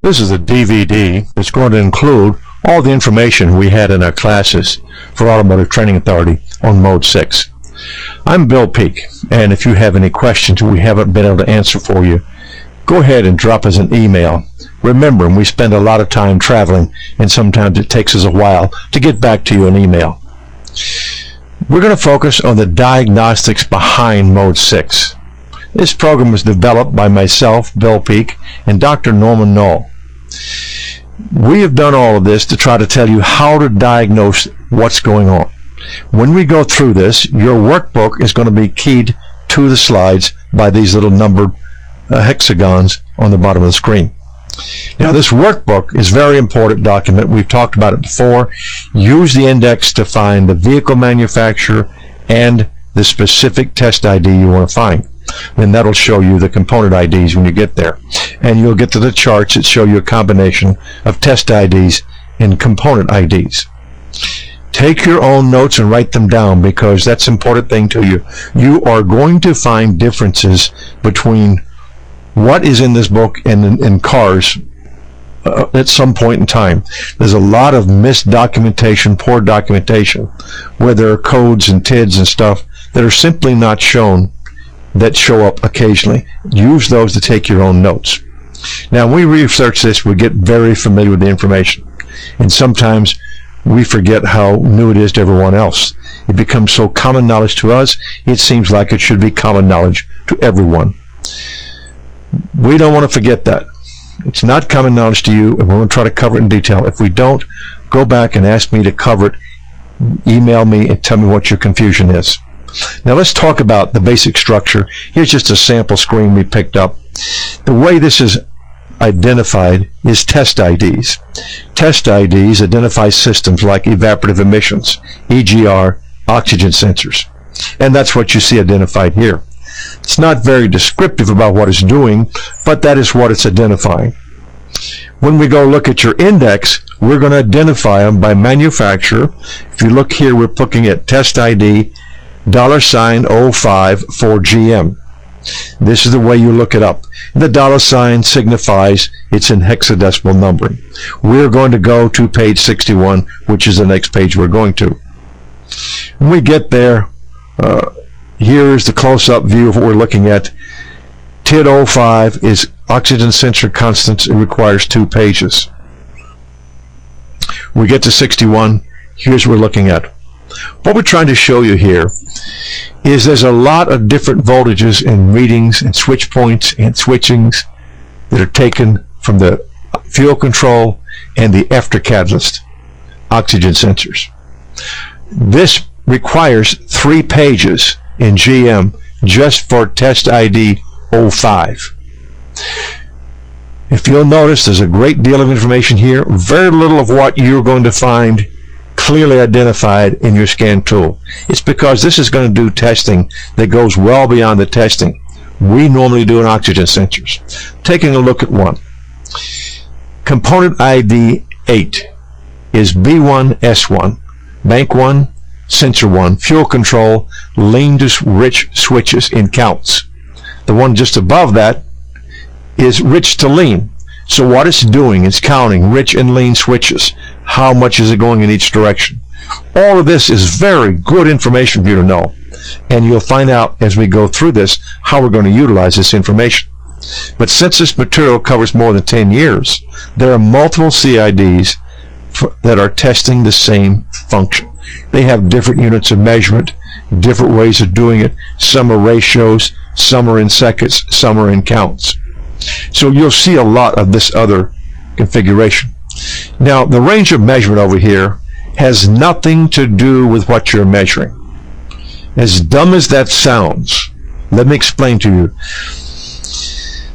This is a DVD that's going to include all the information we had in our classes for Automotive Training Authority on Mode 6. I'm Bill Peak, and if you have any questions we haven't been able to answer for you, go ahead and drop us an email. Remember, we spend a lot of time traveling, and sometimes it takes us a while to get back to you in email. We're going to focus on the diagnostics behind Mode 6. This program was developed by myself, Bill Peak, and Dr. Norman Null. We have done all of this to try to tell you how to diagnose what's going on. When we go through this, your workbook is going to be keyed to the slides by these little numbered hexagons on the bottom of the screen. Now, this workbook is a very important document. We've talked about it before. Use the index to find the vehicle manufacturer and the specific test ID you want to find. Then that'll show you the component IDs when you get there. And you'll get to the charts that show you a combination of test IDs and component IDs. Take your own notes and write them down, because that's an important thing to you. You are going to find differences between what is in this book and in cars at some point in time. There's a lot of missed documentation, poor documentation, where there are codes and TIDs and stuff that are simply not shown, that show up occasionally. Use those to take your own notes. Now, when we research this, we get very familiar with the information, and sometimes we forget how new it is to everyone else. It becomes so common knowledge to us, it seems like it should be common knowledge to everyone. We don't want to forget that. It's not common knowledge to you, and we're going to try to cover it in detail. If we don't, go back and ask me to cover it. Email me and tell me what your confusion is. Now, let's talk about the basic structure. Here's just a sample screen we picked up. The way this is identified is test IDs. Test IDs identify systems like evaporative emissions, EGR, oxygen sensors. And that's what you see identified here. It's not very descriptive about what it's doing, but that is what it's identifying. When we go look at your index, we're going to identify them by manufacturer. If you look here, we're looking at test ID $05 for GM. This is the way you look it up. The $ signifies it's in hexadecimal numbering. We're going to go to page 61, which is the next page we're going to. When we get there, here is the close-up view of what we're looking at. TID 05 is oxygen sensor constants. It requires 2 pages. We get to 61. Here's what we're looking at. What we're trying to show you here is there's a lot of different voltages and readings and switch points and switchings that are taken from the fuel control and the after catalyst oxygen sensors. This requires 3 pages in GM just for test ID 05. If you'll notice, there's a great deal of information here. Very little of what you're going to find clearly identified in your scan tool. It's because this is going to do testing that goes well beyond the testing we normally do in oxygen sensors. Taking a look at one. Component ID 8 is B1S1, Bank 1, Sensor 1, Fuel Control, Lean to Rich switches in counts. The one just above that is Rich to Lean. So what it's doing is counting rich and lean switches. How much is it going in each direction? All of this is very good information for you to know. And you'll find out as we go through this how we're going to utilize this information. But since this material covers more than 10 years, there are multiple CIDs that are testing the same function. They have different units of measurement, different ways of doing it. Some are ratios, some are in seconds, some are in counts. So you'll see a lot of this other configuration. Now, the range of measurement over here has nothing to do with what you're measuring. As dumb as that sounds, let me explain to you.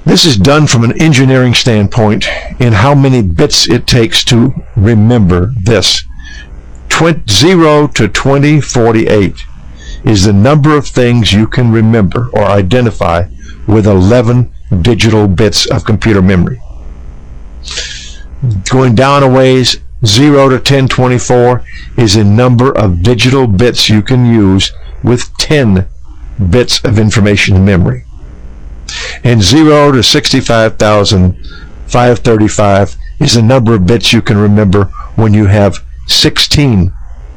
This is done from an engineering standpoint in how many bits it takes to remember this. 0 to 2048 is the number of things you can remember or identify with 11 digital bits of computer memory. Going down a ways, 0 to 1024 is a number of digital bits you can use with 10 bits of information in memory. And 0 to 65,000 535 is the number of bits you can remember when you have 16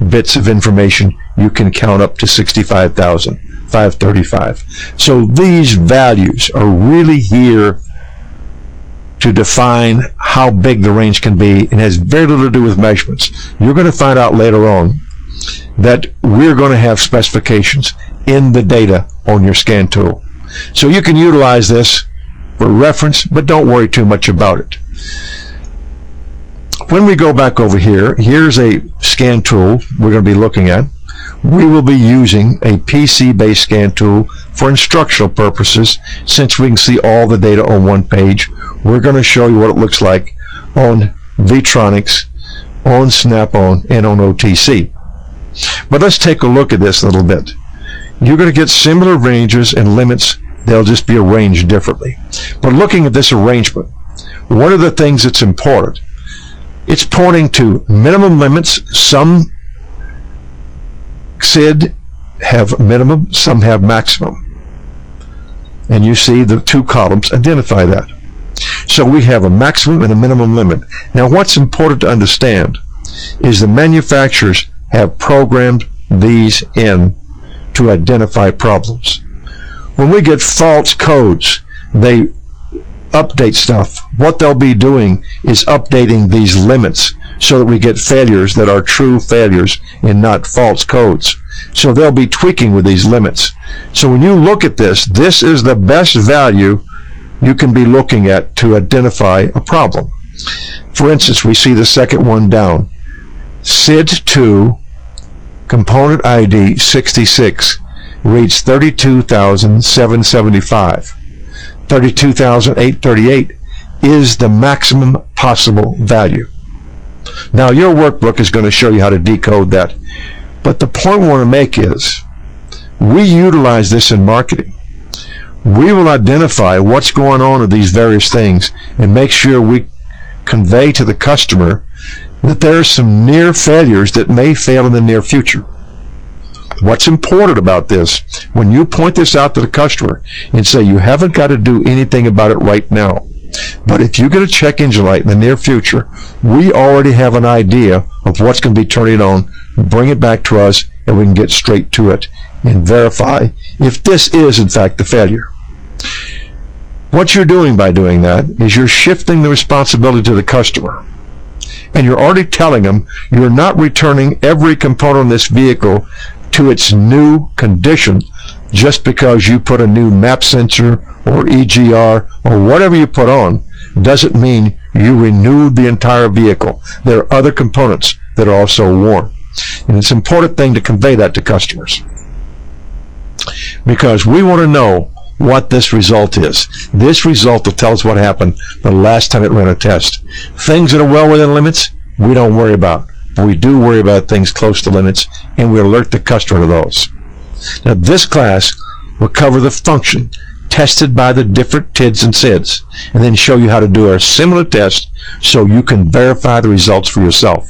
bits of information. You can count up to 65,535. So these values are really here to define how big the range can be, and has very little to do with measurements. You're going to find out later on that we're going to have specifications in the data on your scan tool. So you can utilize this for reference, but don't worry too much about it. When we go back over here, here's a scan tool we're going to be looking at. We will be using a PC-based scan tool for instructional purposes. Since we can see all the data on one page, we're going to show you what it looks like on Vitronics, on Snap-on, and on OTC. But let's take a look at this a little bit. You're going to get similar ranges and limits. They'll just be arranged differently. But looking at this arrangement, one of the things that's important, it's pointing to minimum limits. Some CID have minimum, some have maximum. And you see the two columns identify that. So we have a maximum and a minimum limit. Now what's important to understand is the manufacturers have programmed these in to identify problems. When we get false codes, they update stuff. What they'll be doing is updating these limits so that we get failures that are true failures and not false codes. So they'll be tweaking with these limits. So when you look at this, this is the best value you can be looking at to identify a problem. For instance, we see the second one down. CID2 component ID 66 reads 32,775. 32,838 is the maximum possible value. Now your workbook is going to show you how to decode that. But the point we want to make is we utilize this in marketing. We will identify what's going on with these various things and make sure we convey to the customer that there are some near failures that may fail in the near future. What's important about this, when you point this out to the customer and say you haven't got to do anything about it right now, but if you get a check engine light in the near future, we already have an idea of what's going to be turning on, bring it back to us, and we can get straight to it and verify if this is in fact the failure. What you're doing by doing that is you're shifting the responsibility to the customer. And you're already telling them you're not returning every component on this vehicle to its new condition just because you put a new map sensor or EGR or whatever you put on. Doesn't mean you renewed the entire vehicle. There are other components that are also worn. And it's an important thing to convey that to customers, because we want to know what this result is. This result will tell us what happened the last time it ran a test. Things that are well within limits, we don't worry about. But we do worry about things close to limits, and we alert the customer to those. Now this class will cover the function tested by the different TIDs and SIDs, and then show you how to do a similar test so you can verify the results for yourself.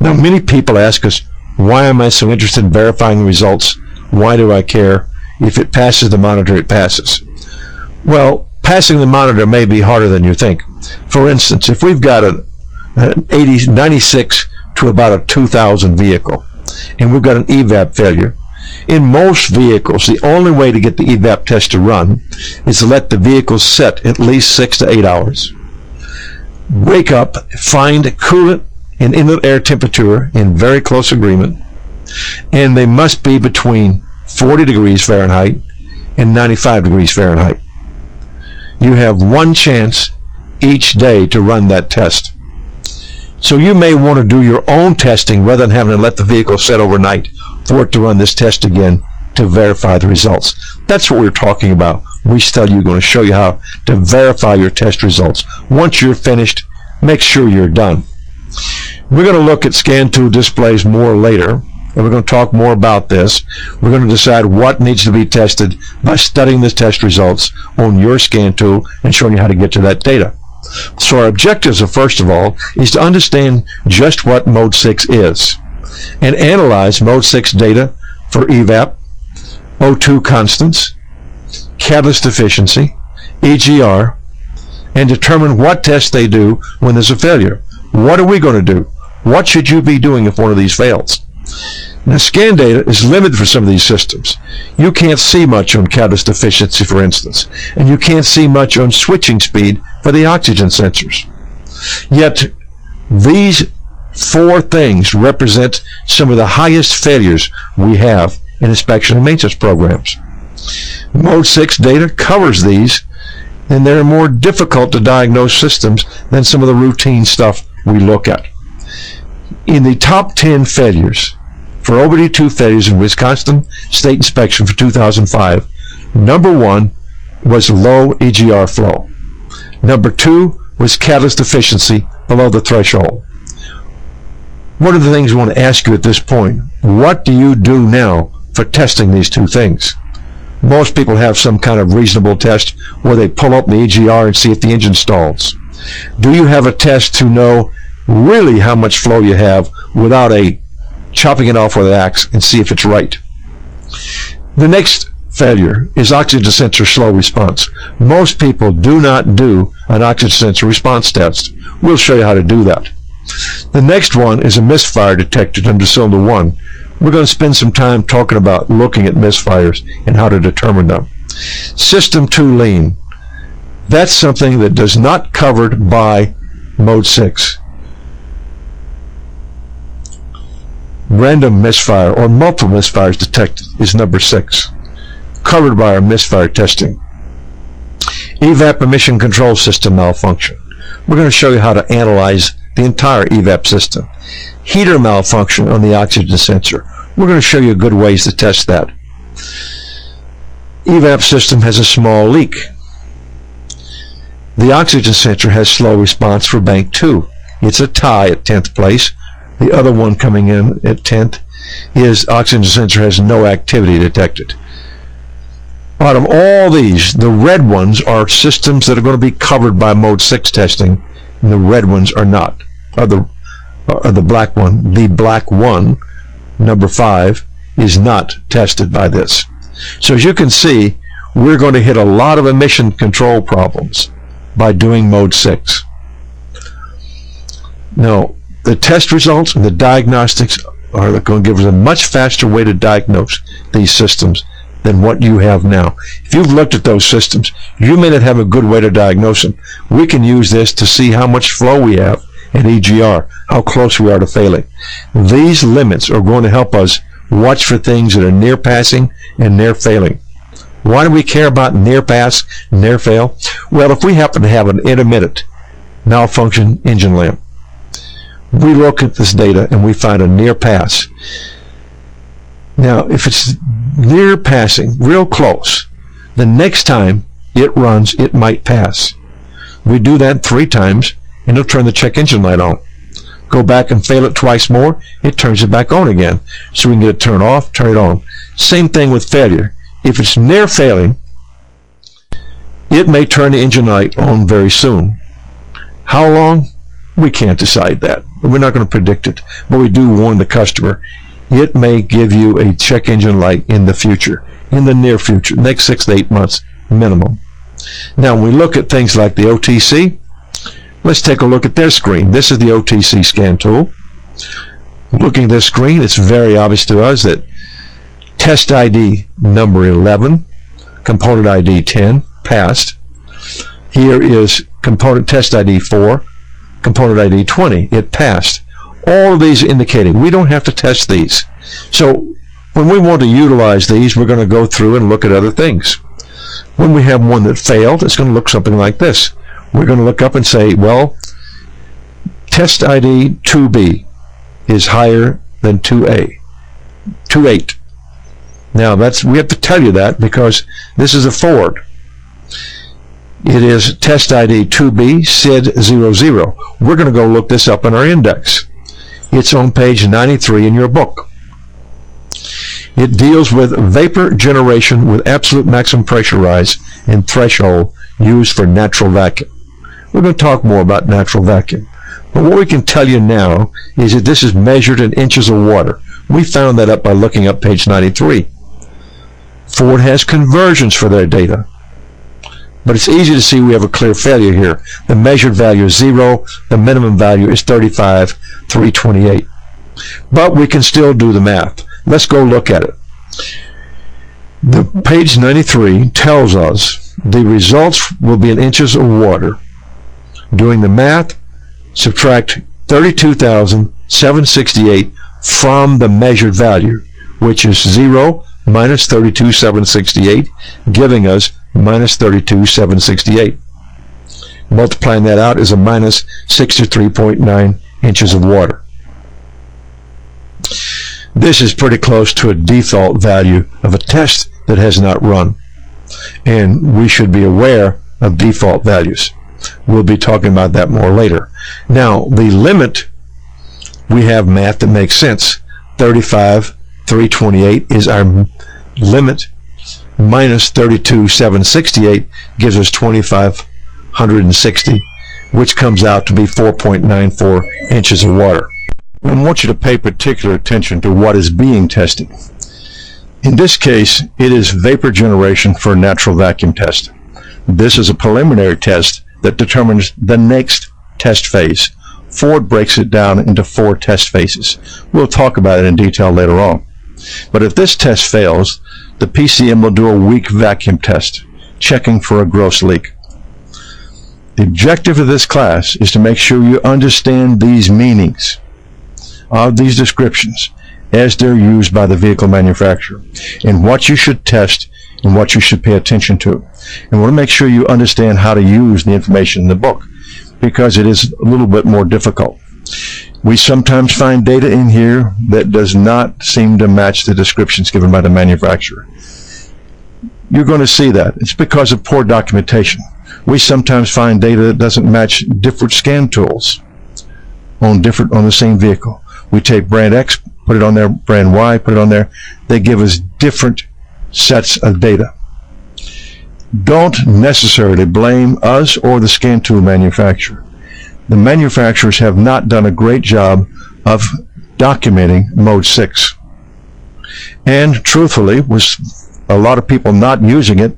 Now many people ask us, why am I so interested in verifying the results? Why do I care? If it passes the monitor, it passes. Well, passing the monitor may be harder than you think. For instance, if we've got an 96 to about a 2000 vehicle, and we've got an evap failure, in most vehicles, the only way to get the evap test to run is to let the vehicle sit at least 6 to 8 hours. Wake up, find coolant and inlet air temperature in very close agreement, and they must be between 40 degrees Fahrenheit and 95 degrees Fahrenheit. You have one chance each day to run that test. So you may want to do your own testing rather than having to let the vehicle sit overnight for it to run this test again to verify the results. That's what we're talking about. We tell you, we're going to show you how to verify your test results. Once you're finished, make sure you're done. We're going to look at scan tool displays more later, and we're going to talk more about this. We're going to decide what needs to be tested by studying the test results on your scan tool and showing you how to get to that data. So our objectives, first of all, is to understand just what Mode 6 is and analyze Mode 6 data for evap, O2 constants, catalyst efficiency, EGR, and determine what tests they do when there's a failure. What are we going to do? What should you be doing if one of these fails? Now, scan data is limited for some of these systems. You can't see much on catalyst efficiency, for instance, and you can't see much on switching speed for the oxygen sensors. Yet, these 4 things represent some of the highest failures we have in inspection and maintenance programs. Mode 6 data covers these, and they're more difficult to diagnose systems than some of the routine stuff we look at. In the top 10 failures, for OBD2 failures in Wisconsin State Inspection for 2005, number 1 was low EGR flow. Number 2 was catalyst efficiency below the threshold. One of the things we want to ask you at this point, what do you do now for testing these 2 things? Most people have some kind of reasonable test where they pull up the EGR and see if the engine stalls. Do you have a test to know really how much flow you have without chopping it off with an axe and see if it's right? The next failure is oxygen sensor slow response. Most people do not do an oxygen sensor response test. We'll show you how to do that. The next one is a misfire detected under cylinder 1. We're going to spend some time talking about looking at misfires and how to determine them. System 2 lean. That's something that is not covered by Mode 6. Random misfire or multiple misfires detected is number 6, covered by our misfire testing. EVAP emission control system malfunction. We're going to show you how to analyze the entire EVAP system. Heater malfunction on the oxygen sensor. We're going to show you good ways to test that. EVAP system has a small leak. The oxygen sensor has slow response for bank 2. It's a tie at 10th place. The other one coming in at 10th is oxygen sensor has no activity detected. Out of all these, the red ones are systems that are going to be covered by Mode 6 testing, and the red ones are not. The black one, number 5, is not tested by this. So as you can see, we're going to hit a lot of emission control problems by doing Mode 6. Now, the test results and the diagnostics are going to give us a much faster way to diagnose these systems than what you have now. If you've looked at those systems, you may not have a good way to diagnose them. We can use this to see how much flow we have in EGR, how close we are to failing. These limits are going to help us watch for things that are near passing and near failing. Why do we care about near pass and near fail? Well, if we happen to have an intermittent malfunction engine lamp, we look at this data and we find a near pass. Now, if it's near passing, real close, the next time it runs, it might pass. We do that 3 times, and it'll turn the check engine light on. Go back and fail it twice more, it turns it back on again. So we can get it turned off, turn it on. Same thing with failure. If it's near failing, it may turn the engine light on very soon. How long? We can't decide that. We're not going to predict it, but we do warn the customer. It may give you a check engine light in the future, in the near future, next 6 to 8 months minimum. Now, when we look at things like the OTC, let's take a look at their screen. This is the OTC scan tool. Looking at this screen, it's very obvious to us that test ID number 11, component ID 10, passed. Here is component test ID 4, component ID 20, it passed. All of these are indicating we don't have to test these. So when we want to utilize these, we're going to go through and look at other things. When we have one that failed, it's going to look something like this. We're going to look up and say, well, test ID 2B is higher than 2A, 28. Now we have to tell you that because this is a Ford. It is test ID 2B SID 00. We're going to go look this up in our index. It's on page 93 in your book. It deals with vapor generation with absolute maximum pressure rise and threshold used for natural vacuum. We're going to talk more about natural vacuum. But what we can tell you now is that this is measured in inches of water. We found that up by looking up page 93. Ford has conversions for their data. But it's easy to see we have a clear failure here. The measured value is 0. The minimum value is 35,328. But we can still do the math. Let's go look at it. The page 93 tells us the results will be in inches of water. Doing the math, subtract 32,768 from the measured value, which is 0 minus 32,768, giving us minus 32,768. Multiplying that out is a minus 63.9 inches of water. This is pretty close to a default value of a test that has not run. And we should be aware of default values. We'll be talking about that more later. Now, the limit, we have math that makes sense. 35,328 is our limit. Minus 32,768 gives us 2,560, which comes out to be 4.94 inches of water. I want you to pay particular attention to what is being tested. In this case, it is vapor generation for a natural vacuum test. This is a preliminary test that determines the next test phase. Ford breaks it down into 4 test phases. We'll talk about it in detail later on. But if this test fails, the PCM will do a weak vacuum test, checking for a gross leak. The objective of this class is to make sure you understand these meanings of these descriptions as they're used by the vehicle manufacturer, and what you should test and what you should pay attention to. And we want to make sure you understand how to use the information in the book, because it is a little bit more difficult. We sometimes find data in here that does not seem to match the descriptions given by the manufacturer. You're going to see that. It's because of poor documentation. We sometimes find data that doesn't match different scan tools on the same vehicle. We take brand X, put it on there, brand Y, put it on there. They give us different sets of data. Don't necessarily blame us or the scan tool manufacturer. The manufacturers have not done a great job of documenting Mode 6. And truthfully, with a lot of people not using it,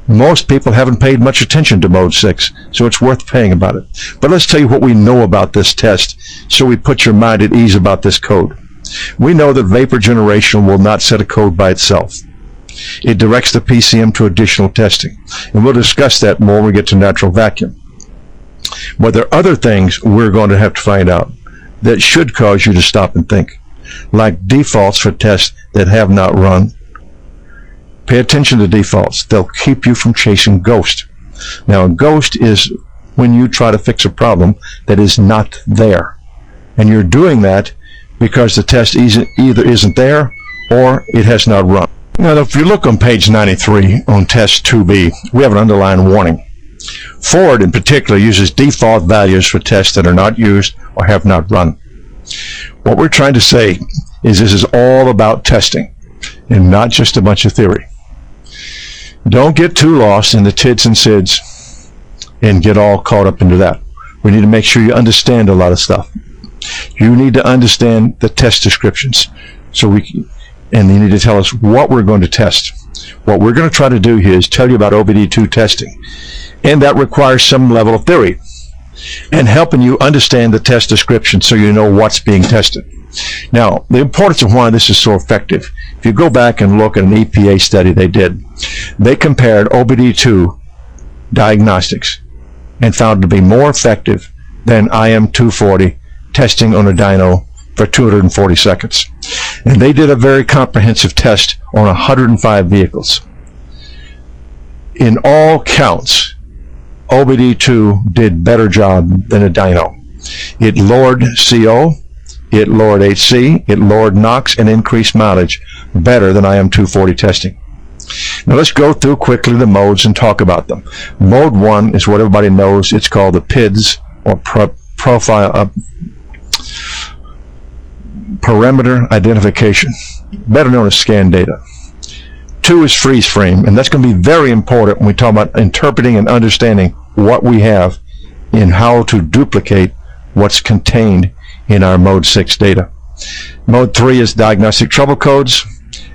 most people haven't paid much attention to Mode 6, so it's worth paying about it. But let's tell you what we know about this test, so we put your mind at ease about this code. We know that vapor generation will not set a code by itself. It directs the PCM to additional testing, and we'll discuss that more when we get to natural vacuum. But there are other things we're going to have to find out that should cause you to stop and think, like defaults for tests that have not run. Pay attention to defaults. They'll keep you from chasing ghost. Now, a ghost is when you try to fix a problem that is not there. And you're doing that because the test either isn't there or it has not run. Now, if you look on page 93 on test 2B, we have an underlined warning. Ford, in particular, uses default values for tests that are not used or have not run. What we're trying to say is this is all about testing and not just a bunch of theory. Don't get too lost in the TIDs and SIDs and get all caught up into that. We need to make sure you understand a lot of stuff. You need to understand the test descriptions, and you need to tell us what we're going to test. What we're going to try to do here is tell you about OBD2 testing, and that requires some level of theory and helping you understand the test description so you know what's being tested. Now, the importance of why this is so effective, if you go back and look at an EPA study they did, they compared OBD2 diagnostics and found it to be more effective than IM240 testing on a dyno for 240 seconds. And they did a very comprehensive test on 105 vehicles. In all counts, OBD2 did better job than a dyno. It lowered CO, it lowered HC, it lowered NOx, and increased mileage better than IM240 testing. Now let's go through quickly the modes and talk about them. Mode 1 is what everybody knows. It's called the PIDs, or Parameter Identification, better known as scan data. 2 is freeze frame, and that's going to be very important when we talk about interpreting and understanding what we have and how to duplicate what's contained in our Mode 6 data. Mode 3 is diagnostic trouble codes,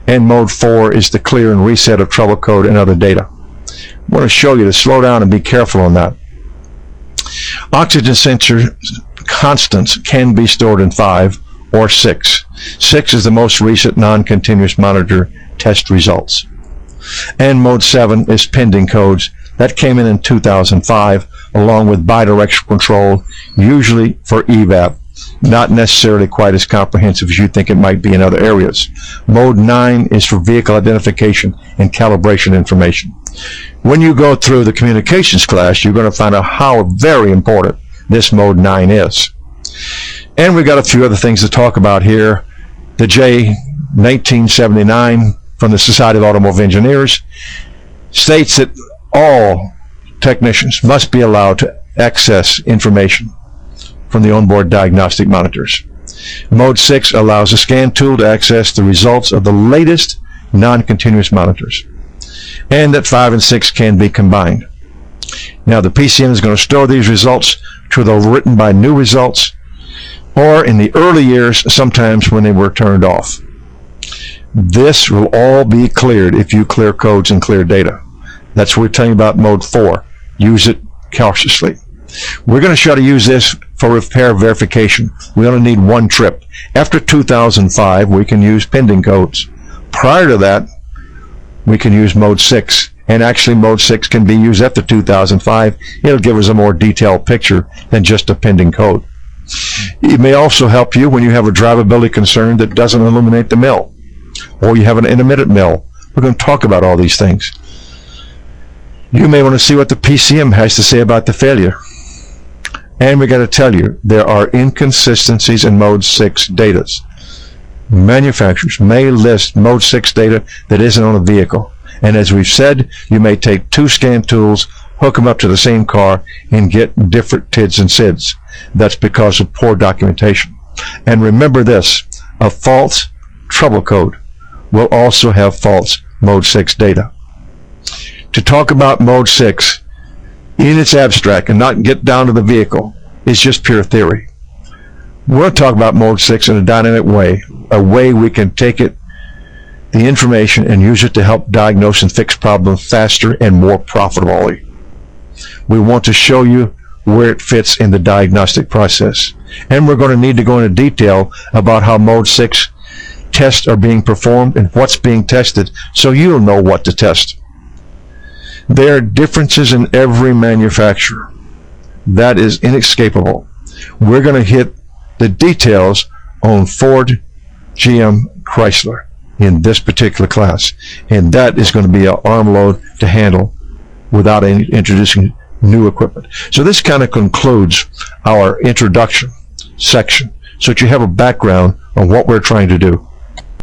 and Mode 4 is the clear and reset of trouble code and other data. I want to show you to slow down and be careful on that. Oxygen sensor constants can be stored in 5 or 6. 6 is the most recent non-continuous monitor test results. And mode 7 is pending codes. That came in 2005, along with bidirectional control, usually for EVAP. Not necessarily quite as comprehensive as you think it might be in other areas. Mode 9 is for vehicle identification and calibration information. When you go through the communications class, you're going to find out how very important this mode 9 is. And we've got a few other things to talk about here. The J 1979 from the Society of Automotive Engineers states that all technicians must be allowed to access information from the onboard diagnostic monitors. Mode 6 allows a scan tool to access the results of the latest non-continuous monitors, and that 5 and 6 can be combined. Now the PCM is going to store these results to the written by new results, or in the early years, sometimes when they were turned off. This will all be cleared if you clear codes and clear data. That's what we're telling you about mode 4. Use it cautiously. We're going to show how to use this for repair verification. We only need one trip. After 2005, we can use pending codes. Prior to that, we can use mode 6. And actually, mode 6 can be used after 2005. It'll give us a more detailed picture than just a pending code. It may also help you when you have a drivability concern that doesn't illuminate the mill, or you have an intermittent mill. We're going to talk about all these things. You may want to see what the PCM has to say about the failure. And we got to tell you, there are inconsistencies in mode 6 data. Manufacturers may list mode 6 data that isn't on a vehicle. And as we've said, you may take 2 scan tools, hook them up to the same car, and get different TIDs and SIDs. That's because of poor documentation. And remember this, a false trouble code will also have false mode 6 data. To talk about mode 6 in its abstract and not get down to the vehicle is just pure theory. We're going to talk about mode 6 in a dynamic way, a way we can take it, the information, and use it to help diagnose and fix problems faster and more profitably. We want to show you where it fits in the diagnostic process. And we're going to need to go into detail about how mode 6 tests are being performed and what's being tested, so you'll know what to test. There are differences in every manufacturer. That is inescapable. We're going to hit the details on Ford, GM, Chrysler in this particular class. And that is going to be an arm load to handle without introducing new equipment. So this kind of concludes our introduction section, so that you have a background on what we're trying to do.